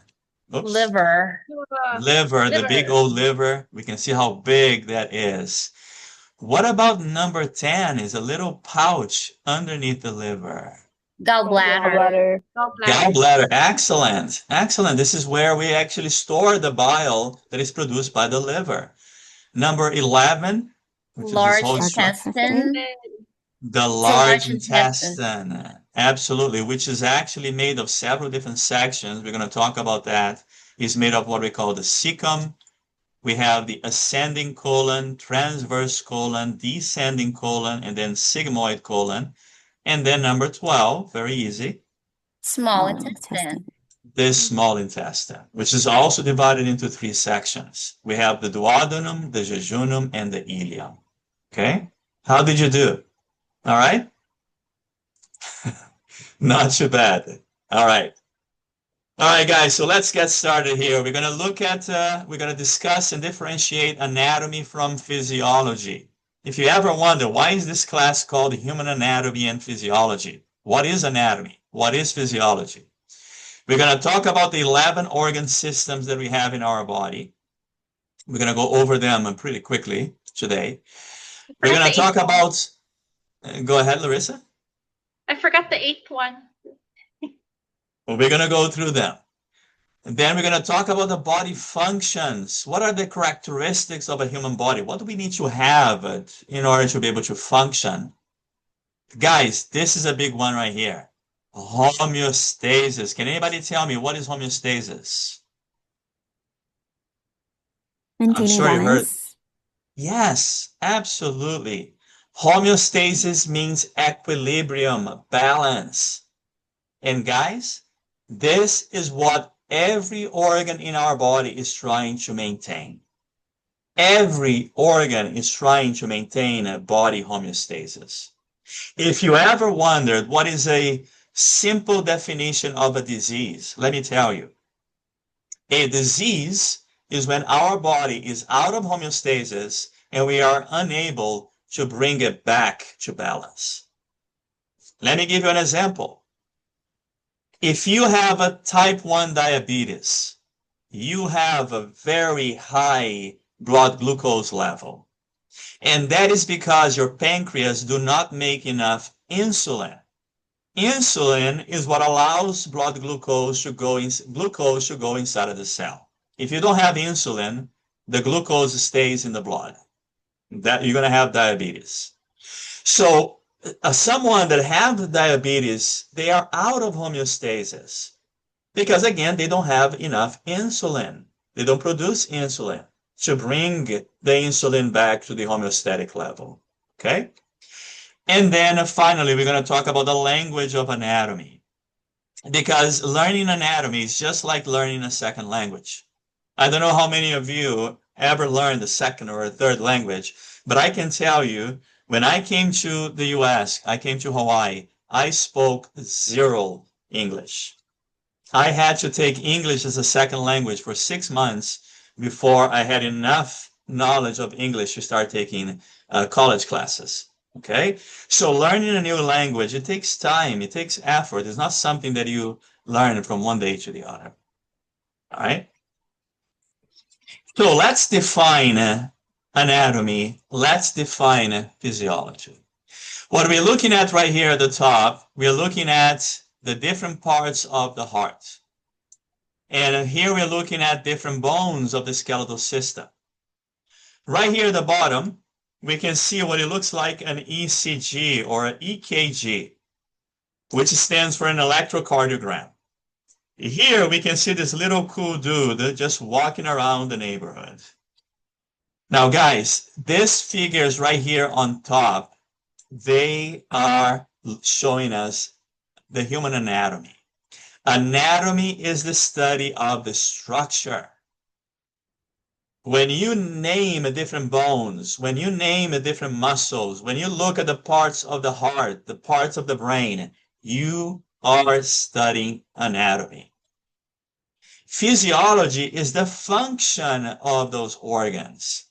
Oops. Liver. Liver, the Liver. big old liver. We can see how big that is. What about number 10 is a little pouch underneath the liver? Gallbladder. Gallbladder, excellent, excellent. This is where we actually store the bile that is produced by the liver. Number 11, which Large is this whole intestine. the large intestine, absolutely, which is actually made of several different sections. We're going to talk about that. It's made of what we call the cecum. We have the ascending colon, transverse colon, descending colon, and then sigmoid colon. And then number 12, very easy. Small intestine. this small intestine, which is also divided into 3 sections. We have the duodenum, the jejunum, and the ileum. Okay? How did you do? All right? Not too bad. All right. All right, guys, so let's get started here. We're going to look at, we're going to discuss and differentiate anatomy from physiology. If you ever wonder, why is this class called Human Anatomy and Physiology? What is anatomy? What is physiology? We're going to talk about the 11 organ systems that we have in our body. We're going to go over them pretty quickly today. We're going to talk about, go ahead, Larissa. I forgot the 8th one. Well, we're going to go through them. And then we're going to talk about the body functions. What are the characteristics of a human body? What do we need to have in order to be able to function? Guys, this is a big one right here. Homeostasis. Can anybody tell me what is homeostasis? I'm sure you heard. Yes, absolutely. Homeostasis means equilibrium, balance. And guys, this is what every organ in our body is trying to maintain. Every organ is trying to maintain a body homeostasis. If you ever wondered what is a simple definition of a disease, let me tell you. A disease is when our body is out of homeostasis and we are unable to bring it back to balance. Let me give you an example. If you have a type 1 diabetes, you have a very high blood glucose level. And that is because your pancreas do not make enough insulin. Insulin is what allows blood glucose to go inside of the cell. If you don't have insulin, the glucose stays in the blood. That you're going to have diabetes. So someone that have diabetes, they are out of homeostasis because, again, they don't have enough insulin. They don't produce insulin to bring the insulin back to the homeostatic level. Okay? And then finally, we're going to talk about the language of anatomy, because learning anatomy is just like learning a second language. I don't know how many of you ever learned a second or a third language, but I can tell you, when I came to the US, I came to Hawaii, I spoke 0 English. I had to take English as a second language for 6 months before I had enough knowledge of English to start taking college classes. Okay? So learning a new language, it takes time, it takes effort. It's not something that you learn from one day to the other. All right? So let's define anatomy. Let's define physiology. What we're looking at right here at the top, we're looking at the different parts of the heart. And here we're looking at different bones of the skeletal system. Right here at the bottom, we can see what it looks like an ECG or an EKG, which stands for an electrocardiogram. Here we can see this little cool dude just walking around the neighborhood. Now, guys, these figures right here on top, they are showing us the human anatomy. Anatomy is the study of the structure. When you name different bones, when you name different muscles, when you look at the parts of the heart, the parts of the brain, you are studying anatomy. Physiology is the function of those organs.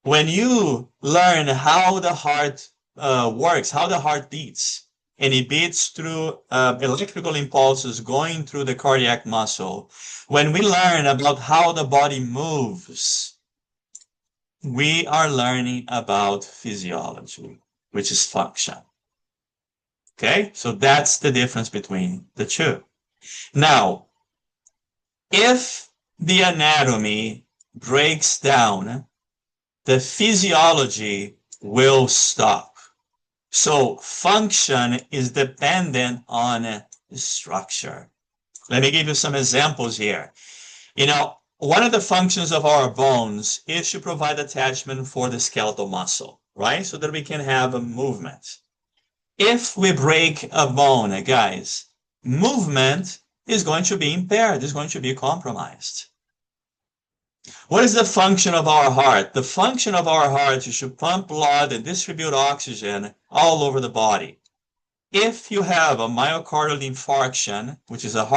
When you learn how the heart works, how the heart beats, and it beats through electrical impulses going through the cardiac muscle, when we learn about how the body moves, we are learning about physiology, which is function. Okay, so that's the difference between the two. Now, if the anatomy breaks down, the physiology will stop. So function is dependent on structure. Let me give you some examples here. You know, one of the functions of our bones is to provide attachment for the skeletal muscle, right? So that we can have a movement. If we break a bone, guys, movement is going to be impaired, is going to be compromised. What is the function of our heart? The function of our heart is to pump blood and distribute oxygen all over the body. If you have a myocardial infarction, which is a